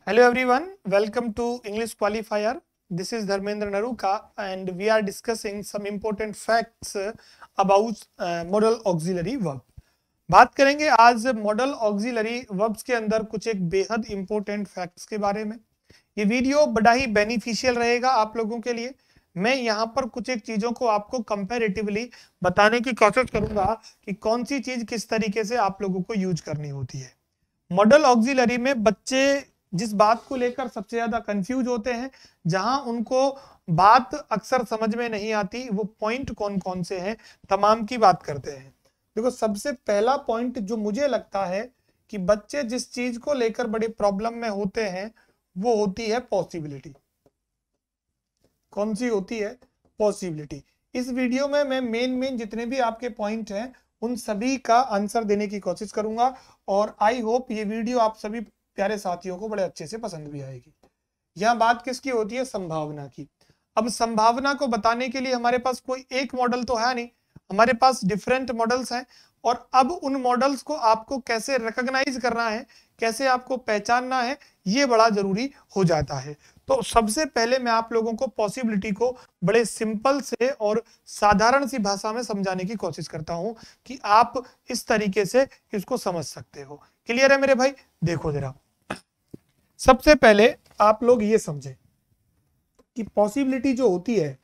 Hello everyone, welcome to English Qualifier. This is Dharmendra Naruka and we are discussing some important facts about modal auxiliary verb. बात करेंगे आज model auxiliary verbs के अंदर कुछ एक बेहद इंपॉर्टेंट फैक्ट्स के बारे में। ये वीडियो बड़ा ही बेनिफिशियल रहेगा आप लोगों के लिए। मैं यहाँ पर कुछ एक चीजों को आपको कंपैरेटिवली बताने की कोशिश करूंगा कि कौन सी चीज किस तरीके से आप लोगों को यूज करनी होती है। मॉडल ऑक्सिलरी में बच्चे जिस बात को लेकर सबसे ज्यादा कंफ्यूज होते हैं, जहां उनको बात अक्सर समझ में नहीं आती, वो पॉइंट कौन कौन से हैं, तमाम की बात करते हैं। देखो, सबसे पहला पॉइंट जो मुझे लगता है कि बच्चे जिस चीज को लेकर बड़ी प्रॉब्लम में होते हैं वो होती है पॉसिबिलिटी। कौन सी होती है? पॉसिबिलिटी। इस वीडियो में मैं मेन जितने भी आपके पॉइंट हैं उन सभी का आंसर देने की कोशिश करूंगा और आई होप ये वीडियो आप सभी प्यारे साथियों को बड़े अच्छे से पसंद भी आएगी। यह बात किसकी होती है? संभावना की। अब संभावना को बताने के लिए हमारे पास कोई एक मॉडल तो है नहीं, हमारे पास डिफरेंट मॉडल्स हैं और अब उन मॉडल्स को आपको कैसे रिकॉग्नाइज करना है, कैसे आपको पहचानना है, ये बड़ा जरूरी हो जाता है। तो सबसे पहले मैं आप लोगों को पॉसिबिलिटी को बड़े सिंपल से और साधारण सी भाषा में समझाने की कोशिश करता हूं कि आप इस तरीके से इसको समझ सकते हो। क्लियर है मेरे भाई? देखो जरा, सबसे पहले आप लोग ये समझें कि पॉसिबिलिटी जो होती है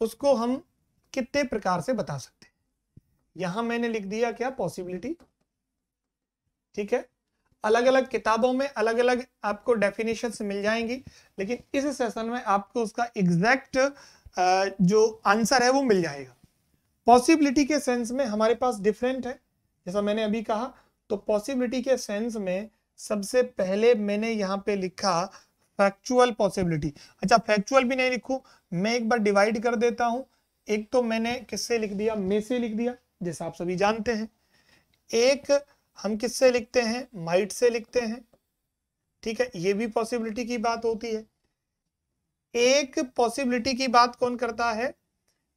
उसको हम कितने प्रकार से बता सकते हैं। यहां मैंने लिख दिया क्या? पॉसिबिलिटी। ठीक है, अलग अलग किताबों में अलग अलग आपको डेफिनेशंस मिल जाएंगी, लेकिन इस सेशन में आपको उसका एग्जैक्ट जो आंसर है वो मिल जाएगा। पॉसिबिलिटी के सेंस में हमारे पास डिफरेंट है, जैसा मैंने अभी कहा। तो पॉसिबिलिटी के सेंस में सबसे पहले मैंने यहां पे लिखा फैक्चुअल पॉसिबिलिटी। अच्छा, फैक्चुअल भी नहीं लिखूं, मैं एक बार डिवाइड कर देता हूं। एक तो मैंने किससे लिख दिया? में से लिख दिया, जैसा आप सभी जानते हैं। एक हम किससे लिखते हैं? माइट से लिखते हैं। ठीक है, ये भी पॉसिबिलिटी की बात होती है। एक पॉसिबिलिटी की बात कौन करता है?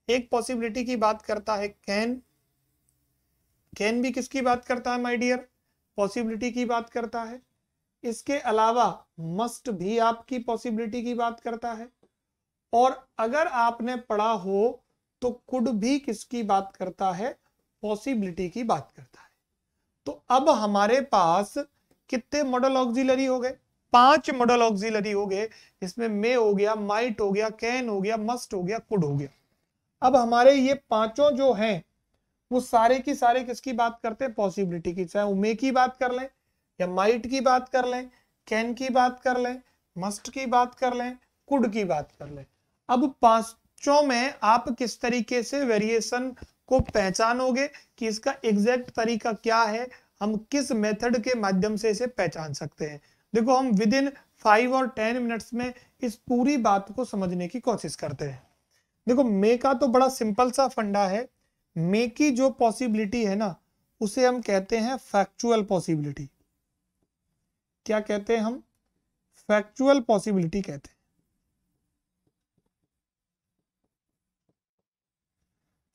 एक पॉसिबिलिटी की बात करता है कैन। कैन भी किसकी बात करता है माय डियर? पॉसिबिलिटी की बात करता है। इसके अलावा मस्ट भी आपकी पॉसिबिलिटी की बात करता है। और अगर आपने पढ़ा हो तो कुड भी किसकी बात करता है? पॉसिबिलिटी की बात करता है। तो अब हमारे पास कितने मॉडल ऑक्सिलरी हो गए? 5 मॉडल ऑक्सिलरी हो गए। इसमें मे हो गया, माइट हो गया, कैन हो गया, मस्ट हो गया, कुड हो गया। अब हमारे ये पांचों जो हैं वो सारे की सारे किसकी बात करते हैं? पॉसिबिलिटी की। चाहे वो मे की बात कर लें या माइट की बात कर लें, कैन की बात कर लें, मस्ट की बात कर लें, कुड की बात कर लें। अब पांचों में आप किस तरीके से वेरिएशन को पहचानोगे कि इसका एग्जैक्ट तरीका क्या है, हम किस मेथड के माध्यम से इसे पहचान सकते हैं। देखो, हम विद इन 5 और 10 मिनट्स में इस पूरी बात को समझने की कोशिश करते हैं। देखो, मे का तो बड़ा सिंपल सा फंडा है। मे की जो पॉसिबिलिटी है ना, उसे हम कहते हैं फैक्चुअल पॉसिबिलिटी। क्या कहते हैं हम? फैक्चुअल पॉसिबिलिटी कहते हैं।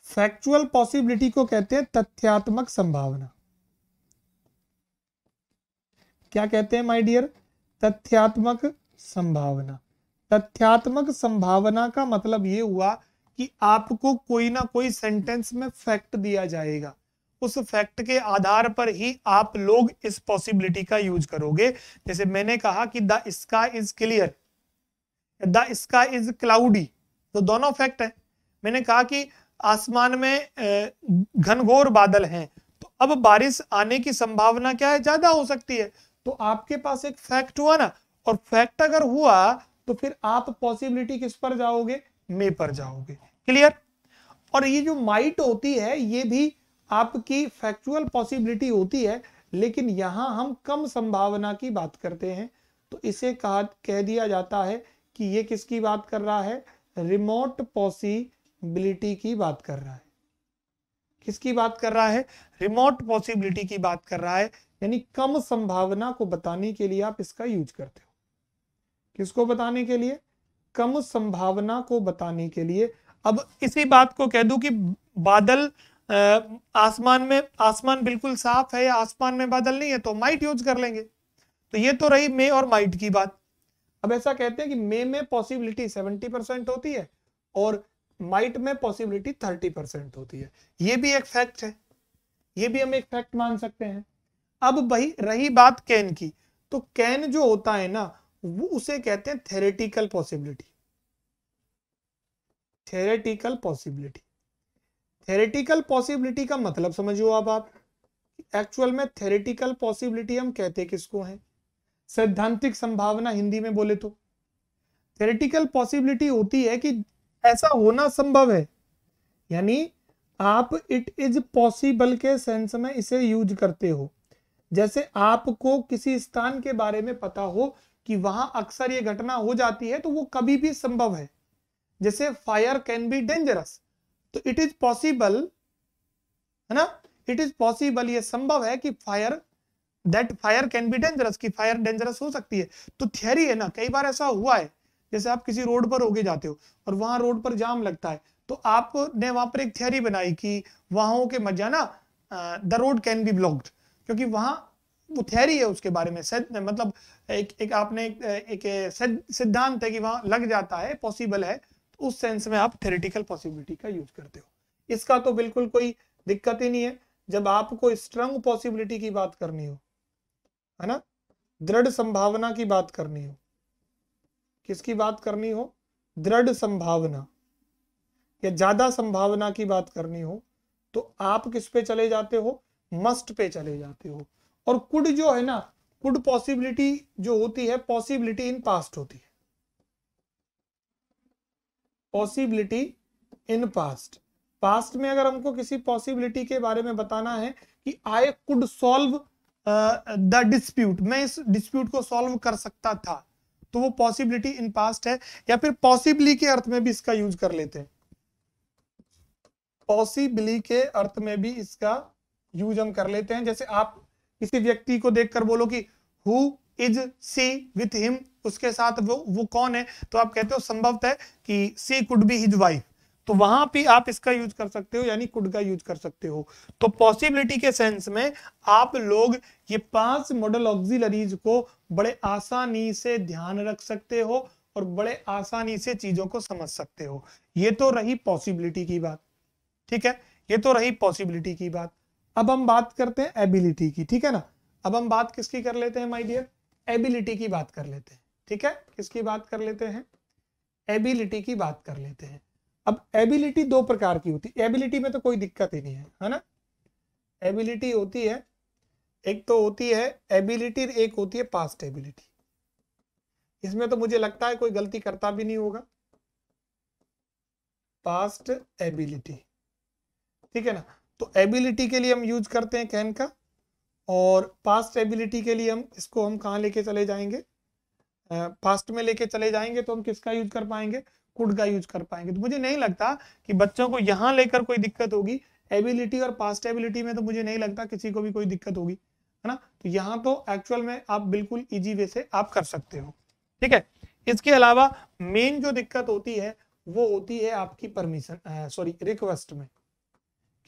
फैक्चुअल पॉसिबिलिटी को कहते हैं तथ्यात्मक संभावना। क्या कहते हैं माय डियर? तथ्यात्मक संभावना। तथ्यात्मक संभावना का मतलब ये हुआ कि आपको कोई ना कोई सेंटेंस में फैक्ट दिया जाएगा, उस फैक्ट के आधार पर ही आप लोग इस पॉसिबिलिटी का यूज करोगे। जैसे मैंने कहा कि the sky is clear, the sky is cloudy, तो दोनों फैक्ट है। मैंने कहा कि आसमान में घनघोर बादल हैं, तो अब बारिश आने की संभावना क्या है? ज्यादा हो सकती है। तो आपके पास एक फैक्ट हुआ ना, और फैक्ट अगर हुआ तो फिर आप पॉसिबिलिटी किस पर जाओगे? मे पर जाओगे। क्लियर? और ये जो माइट होती है ये भी आपकी फैक्चुअल पॉसिबिलिटी होती है, लेकिन यहां हम कम संभावना की बात करते हैं, तो इसे कह दिया जाता है कि ये किसकी बात कर रहा है? रिमोट पॉसिबिलिटी की बात कर रहा है। किसकी बात कर रहा है? रिमोट पॉसिबिलिटी की बात कर रहा है। यानी कम संभावना को बताने के लिए आप इसका यूज करते हो। किसको बताने के लिए? कम संभावना को बताने के लिए। अब इसी बात को कह दूं कि बादल आसमान बिल्कुल साफ है या आसमान में बादल नहीं है, तो माइट यूज कर लेंगे। तो ये तो रही मे और माइट की बात। अब ऐसा कहते हैं कि मे में पॉसिबिलिटी 70% होती है और माइट में पॉसिबिलिटी 30% होती है। ये भी एक फैक्ट है, ये भी हम एक फैक्ट मान सकते हैं। अब भाई रही बात कैन की, तो कैन जो होता है ना, वो उसे कहते हैं theoretical possibility. Theoretical possibility, theoretical possibility का मतलब समझो अब आप, एक्चुअल में थ्योरेटिकल पॉसिबिलिटी हम कहते किसको हैं? सैद्धांतिक संभावना हिंदी में बोले तो। थ्योरेटिकल पॉसिबिलिटी होती है कि ऐसा होना संभव है, यानी आप इट इज पॉसिबल के सेंस में इसे यूज करते हो। जैसे आपको किसी स्थान के बारे में पता हो कि वहां अक्सर ये घटना हो जाती है, तो वो कभी भी संभव है। जैसे फायर कैन बी डेंजरस, तो इट इज पॉसिबल, है ना, इट इज पॉसिबल, ये संभव है कि that fire can be dangerous, कि फायर डेंजरस हो सकती है। तो थियरी है ना, कई बार ऐसा हुआ है, जैसे आप किसी रोड पर होके जाते हो और वहां रोड पर जाम लगता है, तो आपने वहां पर एक थियरी बनाई कि वहां के मत जाना, the road can be blocked, क्योंकि वहां वो थियरी है उसके बारे में, मतलब एक आपने एक सिद्धांत है कि वहां लग जाता है, पॉसिबल है, तो उस सेंस में आप थ्योरेटिकल पॉसिबिलिटी का यूज करते हो। इसका तो बिल्कुल कोई दिक्कत ही नहीं है। जब आपको स्ट्रांग पॉसिबिलिटी की बात करनी हो, है ना, दृढ़ संभावना की बात करनी हो, किसकी बात करनी हो? दृढ़ संभावना या ज्यादा संभावना की बात करनी हो, तो आप किस पे चले जाते हो? मस्ट पे चले जाते हो। और कुड जो है ना, कुड पॉसिबिलिटी जो होती है, पॉसिबिलिटी इन पास्ट होती है, पॉसिबिलिटी इन पास्ट। पास्ट में अगर हमको किसी पॉसिबिलिटी के बारे में बताना है कि I could solve the dispute, मैं इस डिस्प्यूट को सॉल्व कर सकता था, तो वो पॉसिबिलिटी इन पास्ट है। या फिर पॉसिबली के अर्थ में भी इसका यूज कर लेते हैं, पॉसिबली के अर्थ में भी इसका यूज हम कर लेते हैं। जैसे आप किसी व्यक्ति को देखकर बोलो कि who is she with him, उसके साथ वो कौन है, तो आप कहते हो संभवतः कि सी कुड बी हिज वाइफ, तो वहां भी आप इसका यूज कर सकते हो, यानी कुड का यूज कर सकते हो। तो पॉसिबिलिटी के सेंस में आप लोग ये 5 मॉडल ऑक्सिलरीज को बड़े आसानी से ध्यान रख सकते हो और बड़े आसानी से चीजों को समझ सकते हो। ये तो रही पॉसिबिलिटी की बात, ठीक है, ये तो रही पॉसिबिलिटी की बात। अब हम बात करते हैं एबिलिटी की, ठीक है ना। अब हम बात किसकी कर लेते हैं माय डियर? एबिलिटी की बात कर लेते हैं, ठीक है, किसकी बात कर लेते हैं? एबिलिटी की बात कर लेते हैं। अब एबिलिटी 2 प्रकार की होती है, एबिलिटी में तो कोई दिक्कत ही नहीं है ना। एबिलिटी होती है, एक तो होती है एबिलिटी, एक होती है पास्ट एबिलिटी। इसमें तो मुझे लगता है कोई गलती करता भी नहीं होगा। पास्ट एबिलिटी, ठीक है ना। तो एबिलिटी के लिए हम यूज करते हैं कैन का, और पास्ट एबिलिटी के लिए हम इसको हम कहाँ लेके चले जाएंगे? पास्ट में लेके चले जाएंगे, तो हम किसका यूज कर पाएंगे? कुड का यूज कर पाएंगे। तो मुझे नहीं लगता कि बच्चों को यहाँ लेकर कोई दिक्कत होगी। एबिलिटी और पास्ट एबिलिटी में तो मुझे नहीं लगता किसी को भी कोई दिक्कत होगी, है ना। तो यहाँ तो एक्चुअल में आप बिल्कुल इजी वे से आप कर सकते हो, ठीक है। इसके अलावा मेन जो दिक्कत होती है वो होती है आपकी परमिशन, सॉरी रिक्वेस्ट में।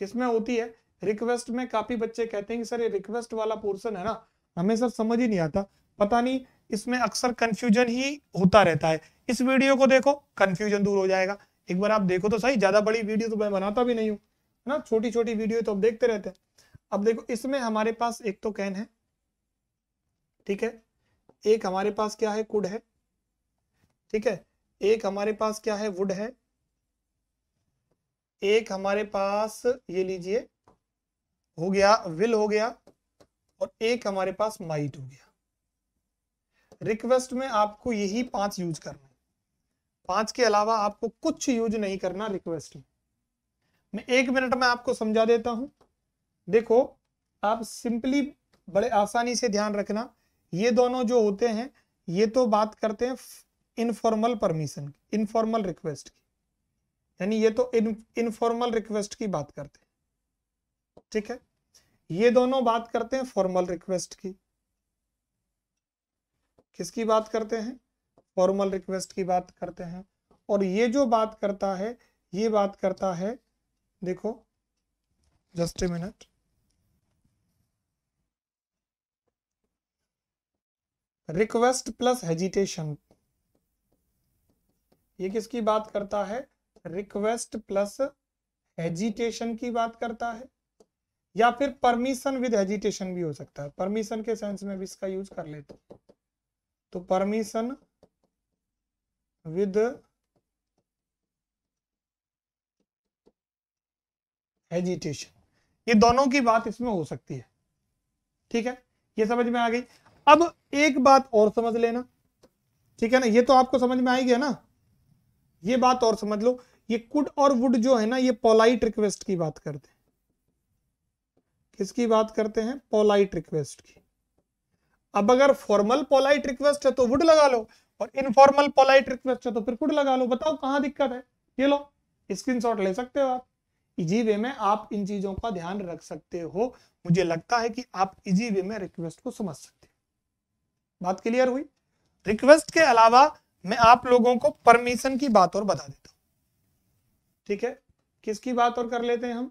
किसमें होती है? रिक्वेस्ट में। काफी बच्चे कहते हैं कि सर ये रिक्वेस्ट वाला पोर्शन है ना, हमें सर समझ ही नहीं आता, पता नहीं, इसमें अक्सर कंफ्यूजन ही होता रहता है। इस वीडियो को देखो, कंफ्यूजन दूर हो जाएगा। एक बार आप देखो तो सही, ज्यादा बड़ी वीडियो तो मैं बनाता भी नहीं हूँ, है ना, छोटी छोटी वीडियो तो हम देखते रहते हैं। अब देखो, इसमें हमारे पास एक तो कैन है, ठीक है, एक हमारे पास क्या है? कुड है, ठीक है, एक हमारे पास क्या है? वुड है, एक हमारे पास ये लीजिए हो गया विल हो गया, और एक हमारे पास माइट हो गया। रिक्वेस्ट में आपको यही 5 यूज करना है, 5 के अलावा आपको कुछ यूज नहीं करना रिक्वेस्ट में। मैं 1 मिनट में आपको समझा देता हूं। देखो, आप सिंपली बड़े आसानी से ध्यान रखना, ये दोनों जो होते हैं, ये तो बात करते हैं इनफॉर्मल परमिशन, इनफॉर्मल रिक्वेस्ट की, यानी ये तो इनफॉर्मल रिक्वेस्ट की बात करते हैं, ठीक है। ये दोनों बात करते हैं फॉर्मल रिक्वेस्ट की। किसकी बात करते हैं? फॉर्मल रिक्वेस्ट की बात करते हैं। और ये जो बात करता है, ये बात करता है, देखो just a minute, request plus hesitation, ये किसकी बात करता है? रिक्वेस्ट प्लस हेजिटेशन की बात करता है, या फिर परमिशन विद हेजिटेशन भी हो सकता है। परमिशन के सेंस में भी इसका यूज कर लेते हैं, तो परमिशन विद हेजिटेशन, ये दोनों की बात इसमें हो सकती है। ठीक है, ये समझ में आ गई। अब एक बात और समझ लेना, ठीक है ना, ये तो आपको समझ में आई गया ना, ये बात और समझ लो, ये कुड और वुड जो है ना, ये पोलाइट रिक्वेस्ट की बात करते हैं। किसकी बात करते हैं? पोलाइट रिक्वेस्ट की। अब अगर फॉर्मल पोलाइट रिक्वेस्ट है तो वुड लगा लो, और इनफॉर्मल पोलाइट रिक्वेस्ट है तो फिर कुड लगा लो। बताओ कहां दिक्कत है? ये लो, स्क्रीनशॉट ले सकते हो आप। इजी वे में आप इन चीजों का ध्यान रख सकते हो। मुझे लगता है कि आप इजी वे में रिक्वेस्ट को समझ सकते हो। बात क्लियर हुई? रिक्वेस्ट के अलावा मैं आप लोगों को परमिशन की बात और बता देता हूं। ठीक है, किसकी बात और कर लेते हैं हम?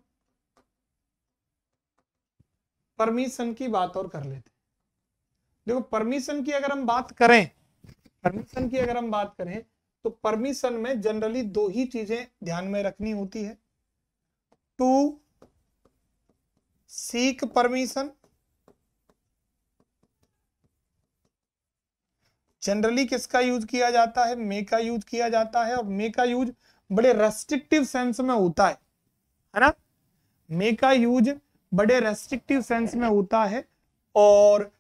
परमिशन की बात और कर लेते हैं। देखो, परमिशन की अगर हम बात करें, परमिशन की अगर हम बात करें तो परमिशन में जनरली दो ही चीजें ध्यान में रखनी होती है। टू सीक परमिशन, जनरली किसका यूज किया जाता है? मे का यूज किया जाता है, और मे का यूज बड़े रेस्ट्रिक्टिव सेंस में होता है ना? मे का यूज बड़े रेस्ट्रिक्टिव सेंस में होता है। और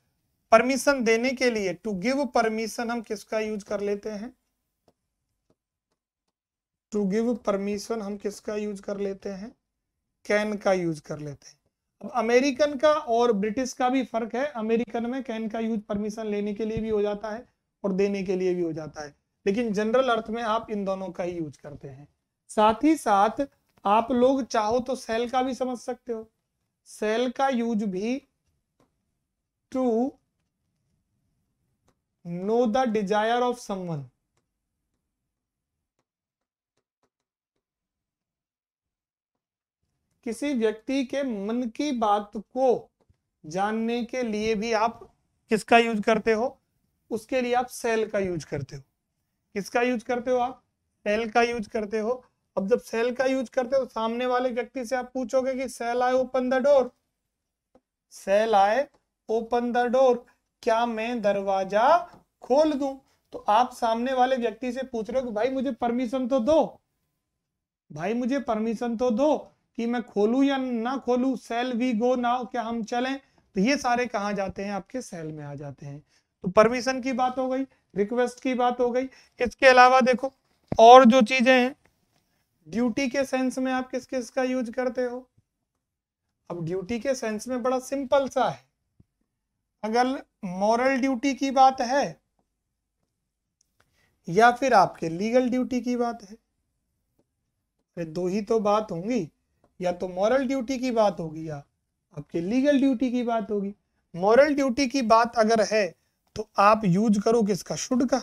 परमिशन देने के लिए, टू गिव परमिशन, हम किसका यूज कर लेते हैं? टू गिव परमिशन हम किसका यूज कर लेते हैं? कैन का यूज कर लेते हैं। अब अमेरिकन का और ब्रिटिश का भी फर्क है। अमेरिकन में कैन का यूज परमिशन लेने के लिए भी हो जाता है और देने के लिए भी हो जाता है, लेकिन जनरल अर्थ में आप इन दोनों का ही यूज करते हैं। साथ ही साथ आप लोग चाहो तो सेल का भी समझ सकते हो। सेल का यूज भी to know the desire of someone, किसी व्यक्ति के मन की बात को जानने के लिए भी आप किसका यूज करते हो? उसके लिए आप सेल का यूज करते हो। किसका यूज करते हो आप? सेल का यूज करते हो। अब जब सेल का यूज करते हो, सामने वाले व्यक्ति से आप पूछोगे कि shall I open the door, shall I open the door, क्या मैं दरवाजा खोल दूं? तो आप सामने वाले व्यक्ति से पूछ रहे हो कि भाई मुझे परमिशन तो दो, भाई मुझे परमिशन तो दो कि मैं खोलूं या ना खोलूं, सेल वी गो नाउ, क्या हम चलें? तो ये सारे कहाँ जाते हैं? आपके सेल में आ जाते हैं। तो परमिशन की बात हो गई, रिक्वेस्ट की बात हो गई। इसके अलावा देखो और जो चीजें हैं, ड्यूटी के सेंस में आप किस किस का यूज करते हो? अब ड्यूटी के सेंस में बड़ा सिंपल सा है। अगर मॉरल ड्यूटी की बात है या फिर आपके लीगल ड्यूटी की बात है, दो ही तो बात होंगी, या तो मॉरल ड्यूटी की बात होगी या आपके लीगल ड्यूटी की बात होगी। मॉरल ड्यूटी की बात अगर है तो आप यूज करो किसका? शुड का।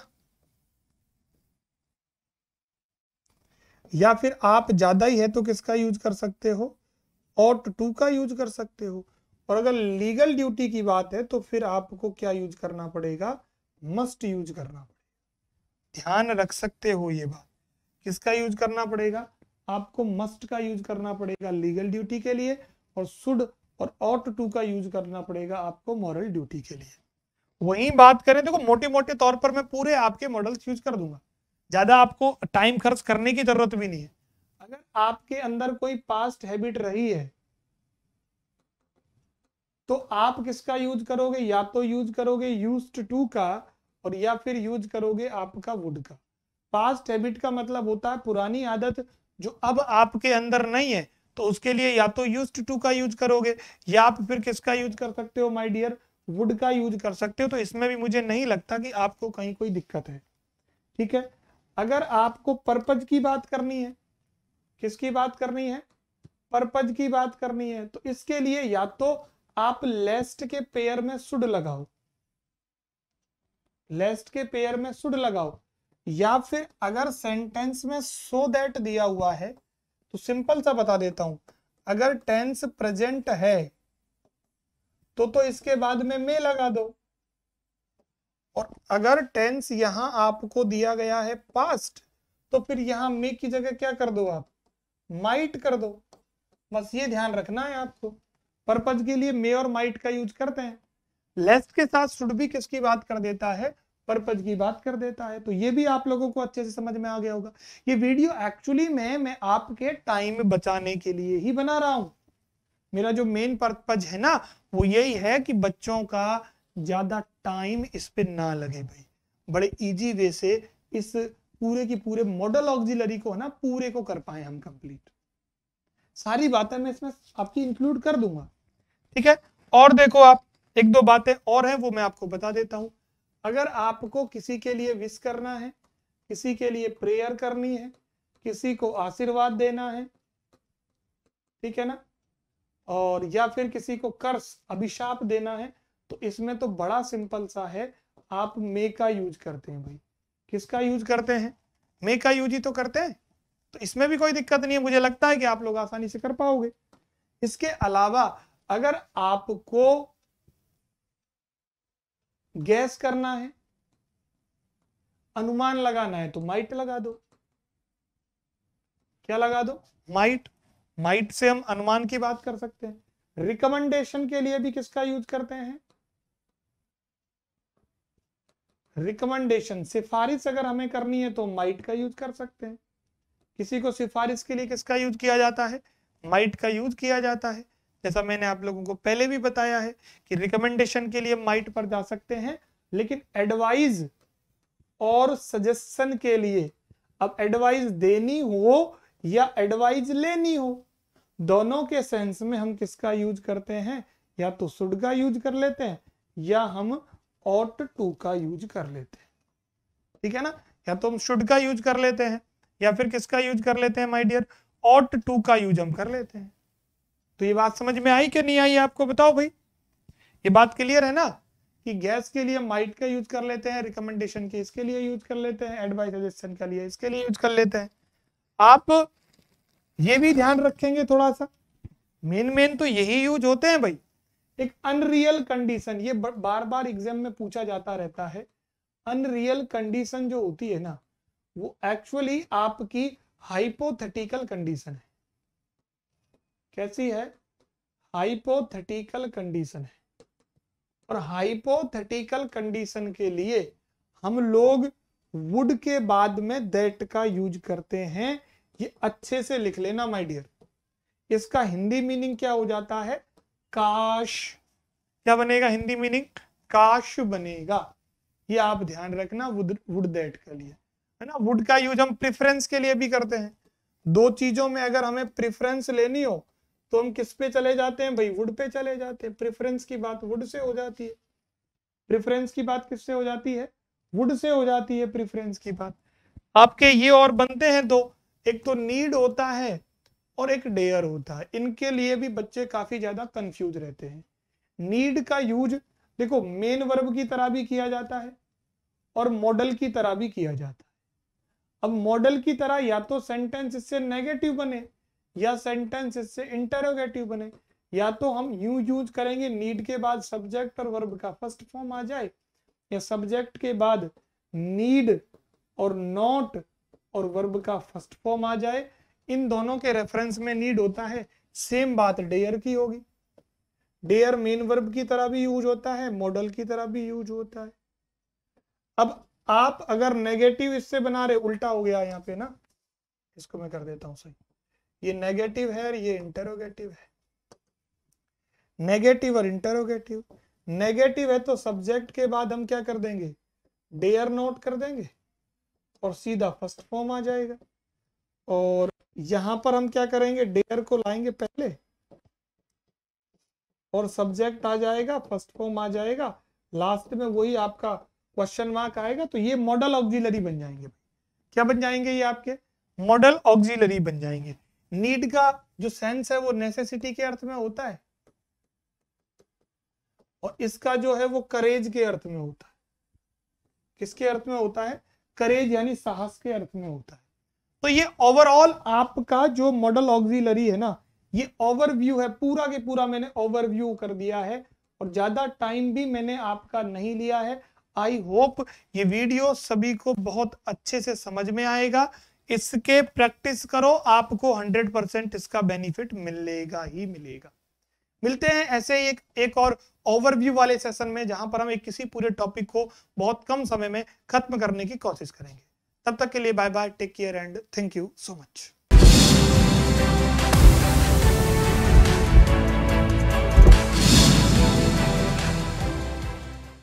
या फिर आप ज्यादा ही है तो किसका यूज कर सकते हो? ऑट टू का यूज कर सकते हो। और अगर लीगल ड्यूटी की बात है तो फिर आपको क्या यूज करना पड़ेगा? मस्ट यूज करना पड़ेगा। ध्यान रख सकते हो ये बात। किसका यूज करना पड़ेगा? आपको मस्ट का यूज करना पड़ेगा लीगल ड्यूटी के लिए, और शुड और ऑट टू का यूज करना पड़ेगा आपको मॉरल ड्यूटी के लिए। वही बात करें, देखो मोटे मोटे तौर पर मैं पूरे आपके मॉडल्स यूज कर दूंगा, ज्यादा आपको टाइम खर्च करने की जरूरत भी नहीं है। अगर आपके अंदर कोई पास्ट हैबिट रही है तो आप किसका यूज करोगे? या तो यूज करोगे यूज्ड टू का, और या फिर यूज करोगे आपका वुड का। पास्ट हैबिट का मतलब होता है पुरानी आदत जो अब आपके अंदर नहीं है, तो उसके लिए या तो यूज्ड टू का यूज करोगे, या आप फिर किसका यूज कर सकते हो माय डियर? वुड का यूज कर सकते हो। तो इसमें भी मुझे नहीं लगता कि आपको कहीं कोई दिक्कत है। ठीक है, अगर आपको पर्पज की बात करनी है, किसकी बात करनी है? पर्पज की बात करनी है, तो इसके लिए या तो आप लेस्ट के पेयर में शुड लगाओ, लेस्ट के पेयर में शुड लगाओ, या फिर अगर सेंटेंस में सो दैट दिया हुआ है तो सिंपल सा बता देता हूं, अगर टेंस प्रेजेंट है तो इसके बाद में मे लगा दो, और अगर टेंस यहां आपको दिया गया है पास्ट, तो फिर यहां मे की जगह क्या कर दो आप, माइट कर दो। बस ये ध्यान रखना है आपको, पर्पज के लिए मे और माइट का यूज करते हैं। लेस्ट के साथ शुड भी किसकी बात कर देता है, पर्पज की बात कर देता है। तो ये भी आप लोगों को अच्छे से समझ में आ गया होगा। ये वीडियो एक्चुअली में मैं आपके टाइम बचाने के लिए ही बना रहा हूं। मेरा जो मेन पर्पज है ना, वो यही है कि बच्चों का ज्यादा टाइम इस पे ना लगे भाई, बड़े इजी वे से इस पूरे की पूरे मॉडल ऑक्सिलरी को है ना पूरे को कर पाए हम कंप्लीट। सारी बातें मैं इसमें आपकी इंक्लूड कर दूंगा, ठीक है। और देखो आप, एक दो बातें और हैं वो मैं आपको बता देता हूं। अगर आपको किसी के लिए विश करना है, किसी के लिए प्रेयर करनी है, किसी को आशीर्वाद देना है, ठीक है ना, और या फिर किसी को कर्स अभिशाप देना है, तो इसमें तो बड़ा सिंपल सा है, आप मे का यूज करते हैं भाई। किसका यूज करते हैं, मे का यूज ही तो करते हैं। तो इसमें भी कोई दिक्कत नहीं है, मुझे लगता है कि आप लोग आसानी से कर पाओगे। इसके अलावा अगर आपको गैस करना है, अनुमान लगाना है, तो माइट लगा दो। क्या लगा दो, माइट। माइट से हम अनुमान की बात कर सकते हैं। रिकमेंडेशन के लिए भी किसका यूज करते हैं, रिकमेंडेशन, सिफारिश अगर हमें करनी है तो माइट का यूज कर सकते हैं। किसी को सिफारिश के लिए किसका यूज किया जाता है, माइट का यूज किया जाता है। जैसा मैंने आप लोगों को पहले भी बताया है कि रिकमेंडेशन के लिए माइट पर जा सकते हैं, लेकिन एडवाइस और सजेशन के लिए, अब एडवाइस देनी हो या एडवाइस लेनी हो, दोनों के सेंस में हम किसका यूज करते हैं, या तो शुड का यूज कर लेते हैं या हम ought to का यूज कर लेते हैं, ठीक है ना। या तो हम शुड का यूज कर लेते हैं या फिर किसका यूज कर लेते हैं माय डियर, ought to का यूज हम कर लेते हैं। तो ये बात समझ में आई कि नहीं आई, आपको बताओ भाई, ये बात क्लियर है ना, कि गैस के लिए माइट का यूज कर लेते हैं, रिकमेंडेशन के इसके लिए यूज कर लेते हैं, एडवाइस सजेशन के लिए इसके लिए यूज कर लेते हैं। आप ये भी ध्यान रखेंगे थोड़ा सा, मेन तो यही यूज होते हैं भाई। एक अनरियल कंडीशन, ये बार बार एग्जाम में पूछा जाता रहता है। अनरियल कंडीशन जो होती है ना, वो एक्चुअली आपकी हाइपोथेटिकल कंडीशन है। कैसी है, हाइपोथेटिकल कंडीशन है। और हाइपोथेटिकल कंडीशन के लिए हम लोग वुड के बाद में दैट का यूज करते हैं। ये अच्छे से लिख लेना माय डियर। इसका हिंदी मीनिंग क्या हो जाता है, काश। क्या बनेगा हिंदी मीनिंग, काश बनेगा। ये आप ध्यान रखना, वुड दैट के लिए, है ना। वुड का यूज हम प्रेफरेंस के लिए भी करते हैं। दो चीजों में अगर हमें प्रेफरेंस लेनी हो तो हम किस पे चले जाते हैं भाई, वुड पे चले जाते हैं। प्रेफरेंस की बात वुड से हो जाती है, प्रेफरेंस की बात किससे हो जाती है, वुड से हो जाती है प्रेफरेंस की बात। आपके ये और बनते हैं दो, एक तो नीड होता है और एक डेयर होता है। इनके लिए भी बच्चे काफी ज्यादा कंफ्यूज रहते हैं। नीड का यूज देखो मेन वर्ब की तरह भी किया जाता है और मॉडल की तरह भी किया जाता है। अब मॉडल की तरह या तो सेंटेंस इससे नेगेटिव बने या सेंटेंस इससे इंटरोगेटिव बने, या तो हम यूं यूज करेंगे नीड के बाद सब्जेक्ट और वर्ब का फर्स्ट फॉर्म आ जाए, या सब्जेक्ट के बाद नीड और नॉट और वर्ब का फर्स्ट फॉर्म आ जाए। इन दोनों के रेफरेंस में नीड होता है। सेम बात डेयर की होगी। डेयर मेन वर्ब की तरह भी यूज होता है, मॉडल की तरह भी यूज होता है। अब आप अगर नेगेटिव इससे बना रहे, उल्टा हो गया यहाँ पे ना, इसको मैं कर देता हूं सही। ये नेगेटिव है और ये इंटरोगेटिव है। नेगेटिव और इंटरोगेटिव। नेगेटिव है तो सब्जेक्ट के बाद हम क्या कर देंगे, डेयर नोट कर देंगे और सीधा फर्स्ट फॉर्म आ जाएगा। और यहां पर हम क्या करेंगे, डेयर को लाएंगे पहले और सब्जेक्ट आ जाएगा, फर्स्ट फॉर्म आ जाएगा, लास्ट में वही आपका क्वेश्चन मार्क आएगा। तो ये मॉडल ऑक्सिलरी बन जाएंगे। क्या बन जाएंगे ये आपके, मॉडल ऑक्सिलरी बन जाएंगे। नीड का जो सेंस है वो नेसेसिटी के अर्थ में होता है और इसका जो है वो करेज के अर्थ में होता है। किसके अर्थ में होता है, करेज यानी साहस के अर्थ में होता है। तो ये ओवरऑल आपका जो मॉडल ऑक्सिलरी है ना, ये ओवरव्यू है, पूरा के पूरा मैंने ओवरव्यू कर दिया है और ज्यादा टाइम भी मैंने आपका नहीं लिया है। आई होप ये वीडियो सभी को बहुत अच्छे से समझ में आएगा। इसके प्रैक्टिस करो, आपको 100% इसका बेनिफिट मिलेगा ही मिलेगा। मिलते हैं ऐसे ही एक और ओवरव्यू वाले सेशन में, जहां पर हम एक किसी पूरे टॉपिक को बहुत कम समय में खत्म करने की कोशिश करेंगे। तब तक के लिए bye bye, take care and thank you so much.